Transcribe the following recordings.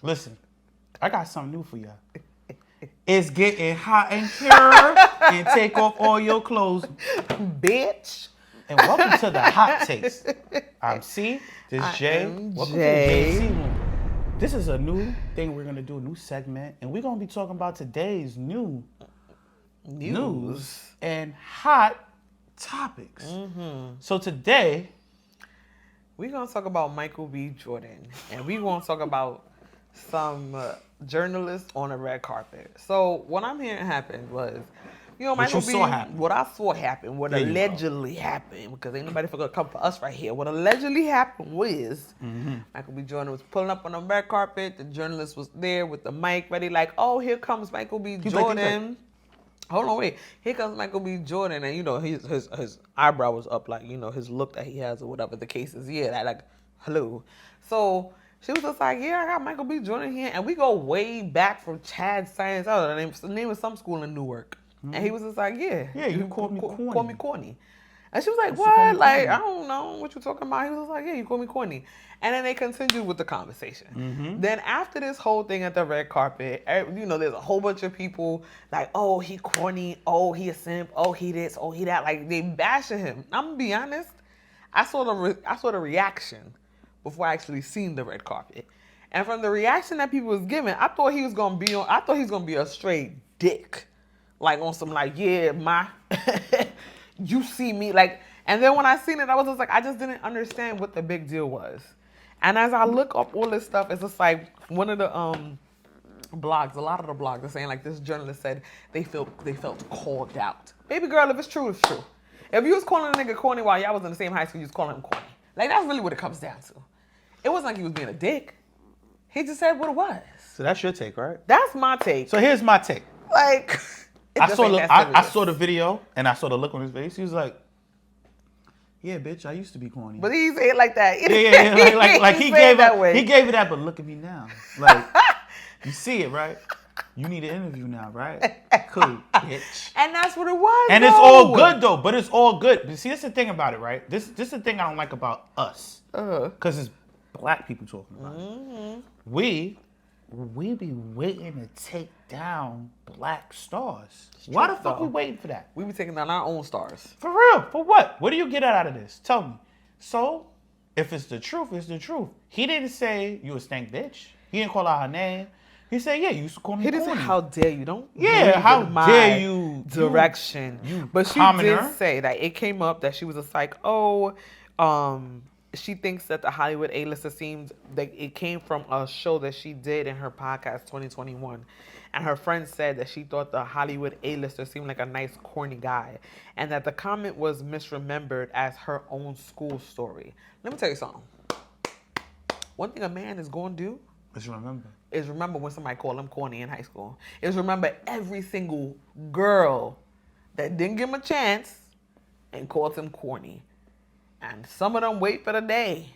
Listen, I got something new for y'all. It's getting hot in here, and take off all your clothes, Bitch. and welcome to the hot takes. I'm C. This is Jay. Welcome to the JC room. This is a new thing we're gonna do, a new segment, and we're gonna be talking about today's news and hot topics. So today, we're going to talk about Michael B. Jordan. And we're going to talk about some journalists on the red carpet. So what I'm hearing happened was, Michael B. What I saw happen, what allegedly happened, because ain't nobody gonna come for us right here. What allegedly happened was Michael B. Jordan was pulling up on the red carpet. The journalist was there with the mic ready, like, oh, here comes Michael B. Jordan. Hold on, wait. Here comes Michael B. Jordan, and his eyebrow was up, like, his look that he has or whatever the case is. Yeah, that like, hello. So she was just like, yeah, I got Michael B. Jordan here, and we go way back from Chad Science. Oh, the name of some school in Newark. And he was just like, yeah, you called me corny. Call me corny. And she was like, what? Like, I don't know what you're talking about. He was like, yeah, you call me corny. And then they continued with the conversation. Then after this whole thing at the red carpet, there's a whole bunch of people like, oh, he corny. Oh, he a simp. Oh, he this. Oh, he that. Like, they bashing him. I'm going to be honest. I saw the reaction before I actually seen the red carpet. And from the reaction that people was giving, I thought he was going to be a straight dick. Like, on some, like, yeah, you see me, like, and then when I seen it, I was just like, I just didn't understand what the big deal was. And as I look up all this stuff, it's just like one of the blogs, a lot of the blogs are saying, like, this journalist said they felt called out. Baby girl, if it's true, it's true. If you was calling a nigga corny while y'all was in the same high school, you was calling him corny. Like, that's really what it comes down to. It wasn't like he was being a dick. He just said what it was. So that's your take, right? That's my take. So here's my take. Like, I saw the video and I saw the look on his face. He was like, yeah, bitch, I used to be corny. But he said it like that. Yeah. Like he gave it that, but look at me now. Like, you see it, right? You need an interview now, right? Cool, bitch. And that's what it was. And it's all good though, but it's all good. But see, that's the thing about it, right? This is the thing I don't like about us. Because it's black people talking about it. We be waiting to take down black stars. Why the fuck we waiting for that? We be taking down our own stars. For real? For what? What do you get out of this? Tell me. So, if it's the truth, it's the truth. He didn't say you a stank bitch. He didn't call out her name. He said, yeah, you used to call me corny. He didn't say, how dare you? Don't how dare you direction. But she did say that it came up that she was just like, she thinks that the Hollywood A-lister seemed like it came from a show that she did in her podcast 2021. And her friend said that she thought the Hollywood A-lister seemed like a nice, corny guy. And that the comment was misremembered as her own school story. Let me tell you something. One thing a man is going to do is remember when somebody called him corny in high school. Is remember every single girl that didn't give him a chance and called him corny. And some of them wait for the day.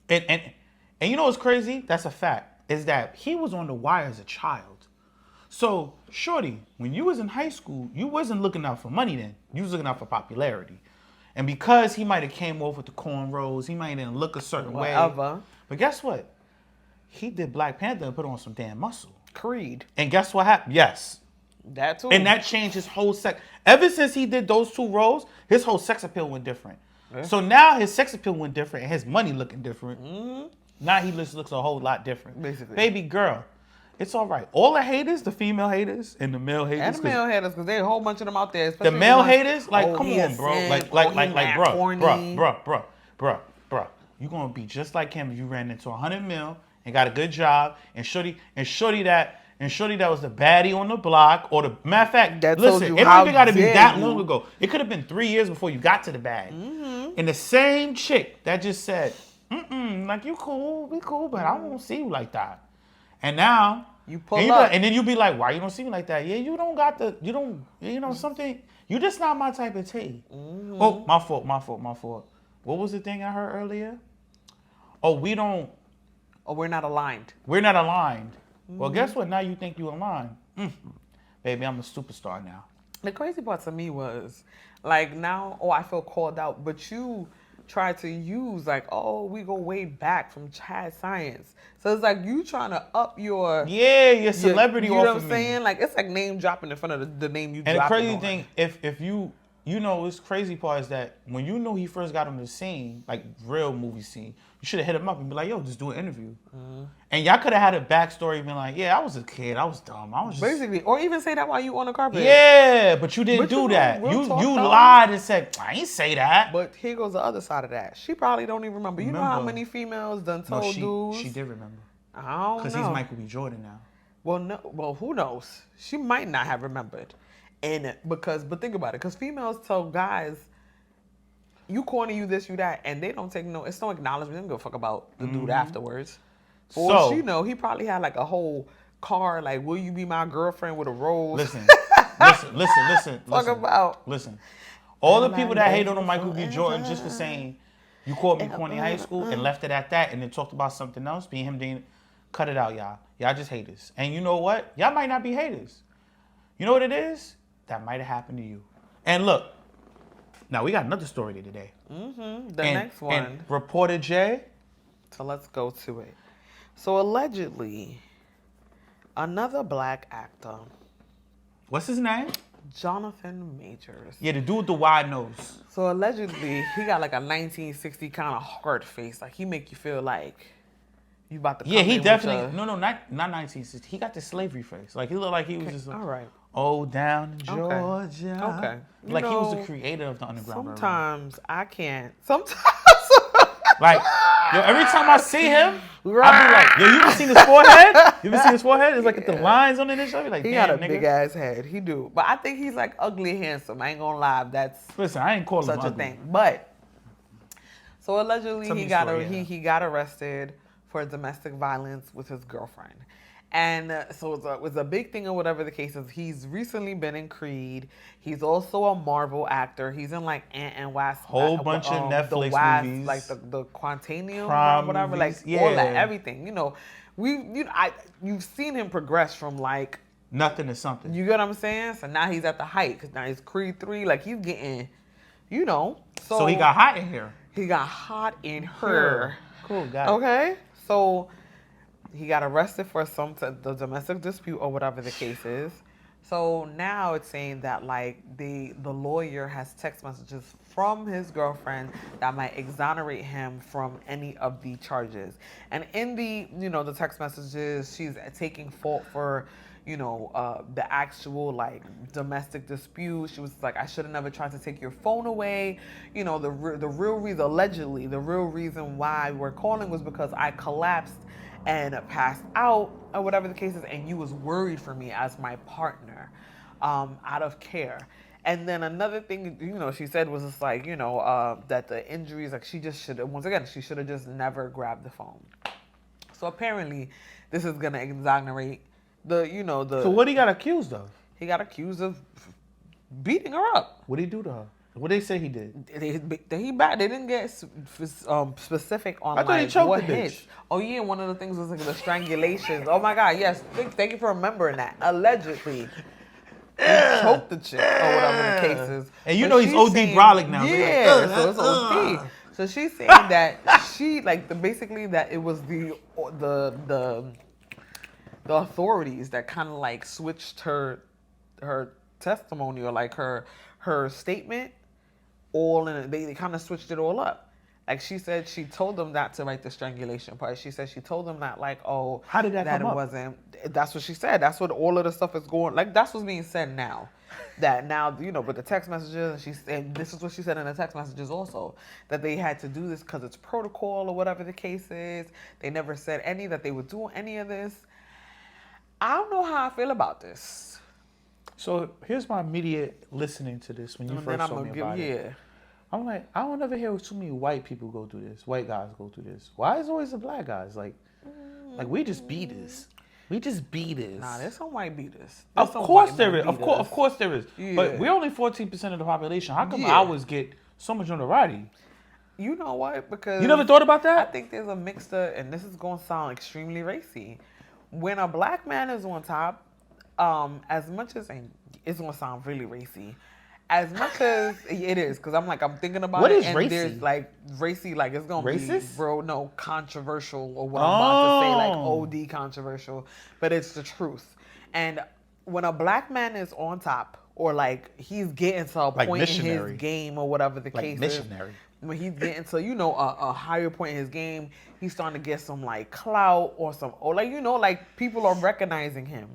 And you know what's crazy? That's a fact. Is that he was on the wire as a child. So, shorty, when you was in high school, you wasn't looking out for money then. You was looking out for popularity. And because he might have came off with the cornrows, he might have look a certain way. But guess what? He did Black Panther and put on some damn muscle. Creed. And guess what happened? Yes. That too. And that changed his whole sex. Ever since he did those two roles, his whole sex appeal went different. Yeah. So now his sex appeal went different and his money looking different. Now he looks a whole lot different. Basically. Baby girl, it's all right. All the haters, the female haters and the male haters. And the male haters, because there's a whole bunch of them out there. The male haters, like, come on, bro. Bro. You gonna be just like him if you ran into 100 mil and got a good job and shorty that was the baddie on the block, or the matter of fact, listen, it don't even gotta be that long ago. It could have been 3 years before you got to the bag. And the same chick that just said, like, you cool, we cool, but I won't see you like that. And now you pull up, and then you be like, why you don't see me like that? Yeah, you know something. You just not my type of tea. Oh, my fault. What was the thing I heard earlier? We're not aligned. Well, guess what? Now you think you aligned. Baby, I'm a superstar now. The crazy part to me was, like, now, I feel called out, but you try to use like, oh, we go way back from Chad Science. So it's like you trying to up your celebrity. You know what I'm saying? Like it's like name dropping in front of the name you. And the crazy thing, if you what's crazy part is that when you know he first got on the scene, like real movie scene, you should have hit him up and be like, yo, just do an interview. Mm-hmm. And y'all could have had a backstory, being like, yeah, I was a kid, I was dumb, I was just... Basically, or even say that while you on the carpet. Yeah, but you didn't do that. You lied and said, I ain't say that. But here goes the other side of that. She probably don't even remember. You know how many females done told dudes? She did remember. I don't know. Because he's Michael B. Jordan now. Well, no. Well, who knows? She might not have remembered. But think about it. Because females tell guys, you corny, you this, you that, and they don't take it's no acknowledgement. They don't give a fuck about the dude afterwards. For all she know, he probably had like a whole car, like, will you be my girlfriend with a rose? Listen. Talk about. Listen. All the people that hate on Michael B. Jordan just for saying, you called me corny in high school and left it at that and then talked about something else, being him being, cut it out, y'all. Y'all just haters. And you know what? Y'all might not be haters. You know what it is? That might have happened to you. And look, now we got another story today. Mm-hmm. Next one. And Reporter J. So let's go to it. So allegedly, another black actor. What's his name? Johnathan Majors. Yeah, the dude with the wide nose. So allegedly, he got like a 1960 kind of hard face. Like he make you feel like you about to come he definitely... No, not 1960. He got the slavery face. Like he looked like he was just like... All right. Oh, down in Georgia. Okay. Like he was the creator of the Underground Railroad. Sometimes I can't. Sometimes. Like, yo, every time I see him, I'll be like, yo, you ever seen his forehead? You ever seen his forehead? It's like the lines on it and shit. Like, he got a big ass head. He do. But I think he's like ugly handsome. I ain't gonna lie. Listen, I ain't calling him such ugly. a thing. But so allegedly he got arrested for domestic violence with his girlfriend. And so it was a big thing or whatever the case is. He's recently been in Creed. He's also a Marvel actor. He's in like Ant and Wasp. Whole bunch of Netflix movies. Like the Quantanium Prom or whatever. movies. Like all that, everything. You know, you've seen him progress from like nothing to something. You get what I'm saying? So now he's at the height because now he's Creed 3. Like he's getting, you know. So he got hot in here. He got hot in her. Cool, got it. Okay, so he got arrested for the domestic dispute or whatever the case is. So now it's saying that like the lawyer has text messages from his girlfriend that might exonerate him from any of the charges. And in the text messages, she's taking fault for the actual like domestic dispute. She was like, I should have never tried to take your phone away. The real reason, allegedly, the real reason why we're calling was because I collapsed and passed out or whatever the case is, and you was worried for me as my partner out of care. And then another thing, she said was just like, that the injuries, like she just should have just never grabbed the phone. So apparently this is going to exonerate So what he got accused of? He got accused of beating her up. What did he do to her? What they say he did? They didn't get specific on I thought he choked what the bitch. hits. Oh yeah, one of the things was like the strangulations. Oh my God, yes. Thank you for remembering that. Allegedly, he choked the chick or whatever the case is. And he's OD brolic now. Yeah, so it's OD. So she's saying that she basically that it was the authorities that kind of like switched her testimony or like her statement all in it. They kind of switched it all up. Like she said, she told them not to write the strangulation part. She said she told them that like, oh, how did that come up? Wasn't. That's what she said. That's what all of the stuff is going. Like that's what's being said now. That now with the text messages, and this is what she said in the text messages also, that they had to do this because it's protocol or whatever the case is. They never said that they would do any of this. I don't know how I feel about this. So here's my immediate listening to this when you first told me about it. I'm like, I don't ever hear too many white people go through this. White guys go through this. Why is it always the black guys? Like we just beaters. We just beaters. Nah, there's some white beaters. Of course there is. Of course there is. Yeah. But we're only 14% of the population. How come ours get so much notoriety? You know what? Because you never thought about that? I think there's a mixture, and this is going to sound extremely racy. When a black man is on top, as much as it's going to sound really racy, as much as it is, because I'm thinking about what it, is and racy? there's racy, it's gonna Racist? be real, no, controversial, or what I'm about to say, OD controversial, but it's the truth. And when a black man is on top, or he's getting to a point missionary. in his game, or whatever the case missionary. is, when he's getting to a higher point in his game, he's starting to get some clout or some, or people are recognizing him.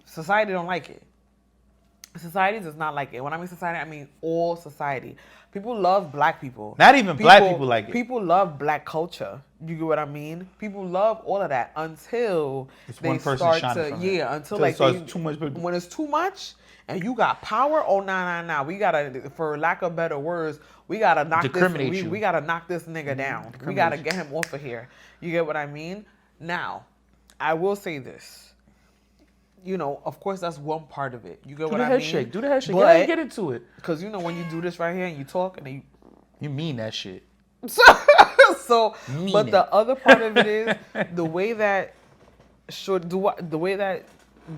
Society don't like it. Society does not like it. When I mean society, I mean all society. People love black people. Not even black people like it. People love black culture. You get what I mean? People love all of that until they start to, until too much. When it's too much and you got power, nah. We gotta, for lack of better words, we gotta knock this. We gotta knock this nigga down. We gotta get him off of here. You get what I mean? Now, I will say this. Of course, that's one part of it. You get what I mean? Do the head shake. Get into it. Because when you do this right here and you talk and you mean that shit. But the other part of it is the way that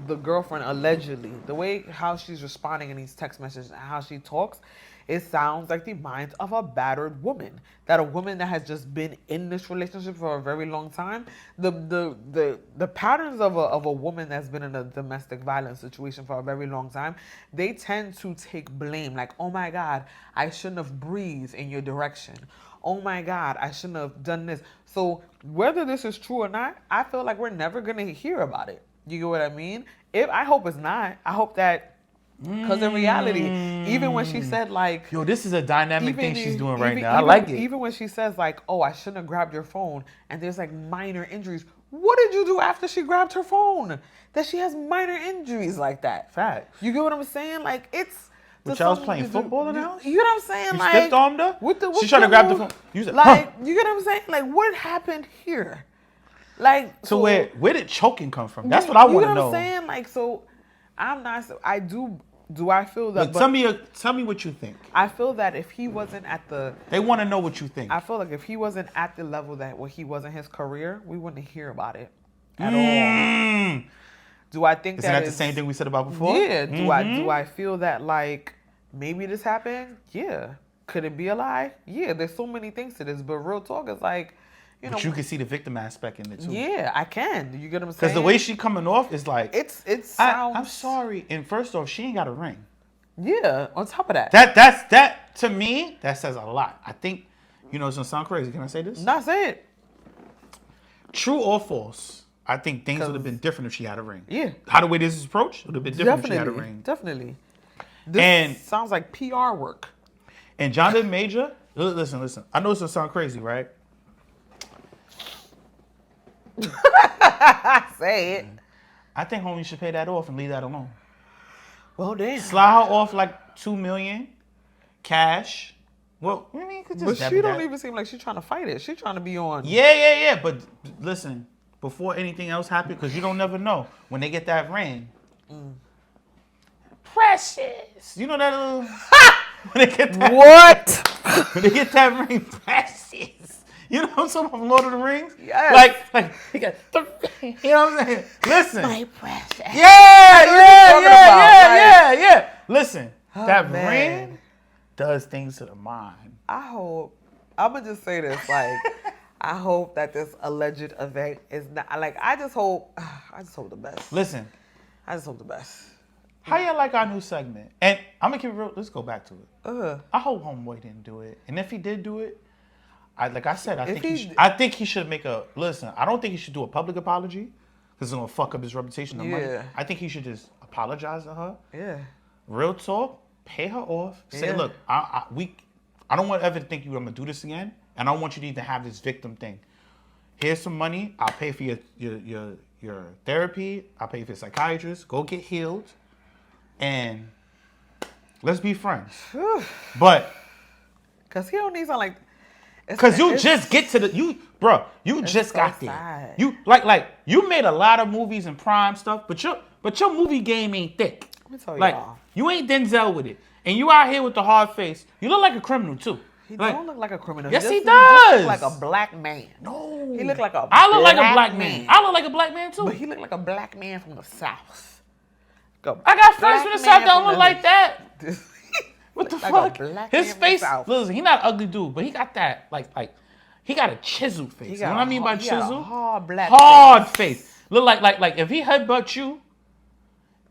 the girlfriend allegedly, how she's responding in these text messages and how she talks, it sounds like the mind of a battered woman. That a woman that has just been in this relationship for a very long time. The patterns of a woman that's been in a domestic violence situation for a very long time, they tend to take blame. Like, oh my God, I shouldn't have breathed in your direction. Oh my God, I shouldn't have done this. So whether this is true or not, I feel like we're never gonna hear about it. You get what I mean? I hope it's not. I hope that. Because in reality, even when she said yo, this is a dynamic thing she's doing right now. I like it. Even when she says oh, I shouldn't have grabbed your phone, and there's minor injuries. What did you do after she grabbed her phone? That she has minor injuries like that. Facts. You get what I'm saying? It's. But y'all was playing football in the house? You get what I'm saying? You stiff armed her? She tried to grab the phone. You said, you get what I'm saying? What happened here? So where did choking come from? That's what I want to know. You know what I'm saying? So I'm not. I do. Do I feel that? Tell me what you think. I feel that if he wasn't at the. They want to know what you think. I feel like if he wasn't at the level where he was in his career, we wouldn't hear about it at all. Do I think Isn't that the same thing we said about before? Yeah. Do I feel that maybe this happened? Yeah. Could it be a lie? Yeah. There's so many things to this, but real talk is but you can see the victim aspect in it too. Yeah, I can. Do you get what I'm saying? Because the way she coming off is it sounds. I'm sorry. And first off, she ain't got a ring. Yeah. On top of that. That to me, that says a lot. I think, it's gonna sound crazy. Can I say this? Not say it. True or false? I think things would have been different if she had a ring. Yeah. How the way this is approached would have been different if she had a ring. Definitely. This sounds like PR work. And Johnathan Major, listen. I know it's gonna sound crazy, right? Say it. I think homie should pay that off and leave that alone. Well, damn. Slide her off $2 million cash. Well, I mean, but she don't even seem like she's trying to fight it. She's trying to be on. Yeah. But listen, before anything else happens, because you don't never know when they get that ring. Precious. You know that little. When they get that. What? When they get that ring, precious. You know what I'm talking about from Lord of the Rings? Yes. He got you know what I'm saying? Listen. My precious. Yeah. Listen, that ring does things to the mind. I'm going to just say this, I hope that this alleged event is not, I just hope the best. Listen. I just hope the best. How y'all like our new segment? And I'm going to keep it real. Let's go back to it. I hope Homeboy didn't do it. And if he did do it, I think he should make listen, I don't think he should do a public apology because it's going to fuck up his reputation and money. I think he should just apologize to her. Yeah. Real talk, pay her off. Say, look, I don't want to ever think I'm going to do this again. And I don't want you to even have this victim thing. Here's some money. I'll pay for your therapy. I'll pay for your psychiatrist. Go get healed. And let's be friends. But. Because he don't need something Because you just get to you just got there. Sad. You you made a lot of movies and prime stuff, but your movie game ain't thick. Let me tell y'all. You ain't Denzel with it. And you out here with the hard face. You look like a criminal too. He don't look like a criminal. Yes, he He does. look like a black man. No. He look like a I look like a black man. I look like a black man too. But he look like a black man from the South. Go. I got friends from the South that don't look like that. What the like fuck? His face, listen, he not an ugly dude, but he got that, like, he got a chiseled face. You know what I mean by chisel? Hard face. Look like if he headbutt you,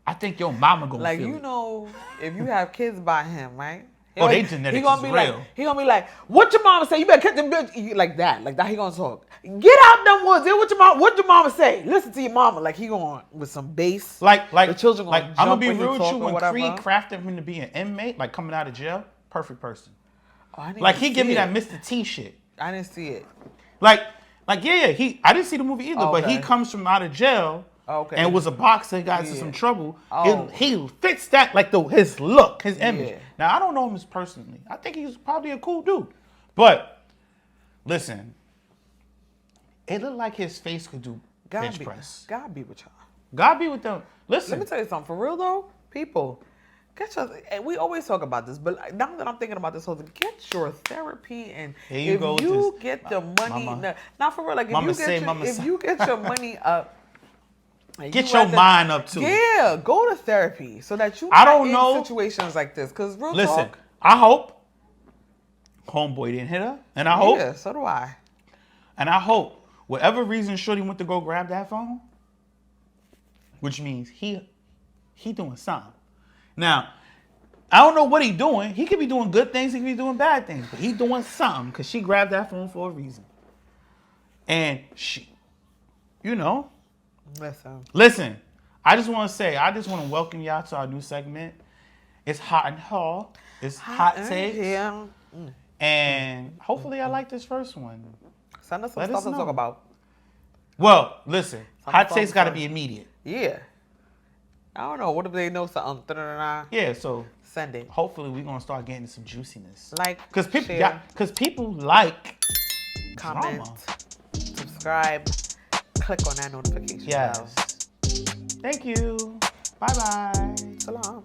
I think your mama gonna like, feel you know, if you have kids by him, right? Oh, they genetics is real. He gonna be like, what your mama say? You better catch them bitch. Like that he gonna talk. Get out them woods. What your mama say? Listen to your mama. Like he going with some bass. Like the children gonna like I'm gonna be rude with you when whatever. Creed crafted him to be an inmate, like coming out of jail. Perfect person. Oh, like he give me that Mr. T shit. I didn't see it. Like yeah. I didn't see the movie either, but he comes from out of jail. Okay. And was a boxer, got into some trouble. He fits that, like his look, his image. Yeah. Now, I don't know him as personally. I think he's probably a cool dude. But, listen, it looked like his face could do bench press. God be with y'all. God be with them. Listen. Let me tell you something. For real, though, people, get your, and we always talk about this, but now that I'm thinking about this whole thing, get your therapy, and if you get the money, not for real, like if you get your money up, get your mind up too. Yeah, go to therapy so that you I don't know situations like this. Because real listen, talk, I hope homeboy didn't hit her, and I hope. Yeah, so do I. And I hope whatever reason Shorty went to go grab that phone, which means he doing something. Now, I don't know what he doing. He could be doing good things. He could be doing bad things, but he doing something because she grabbed that phone for a reason. And she, you know. Listen, I just want to welcome y'all to our new segment. It's Hot and Haul. It's Hot Takes. Yeah. And hopefully I like this first one. Send us some stuff to talk about. Well, listen, Hot Takes got to be immediate. Yeah. I don't know. What if they know something? Yeah, so send it. Hopefully we're going to start getting some juiciness. Like, because people like comment, subscribe. Click on that notification bell. Thank you. Bye-bye. Salam.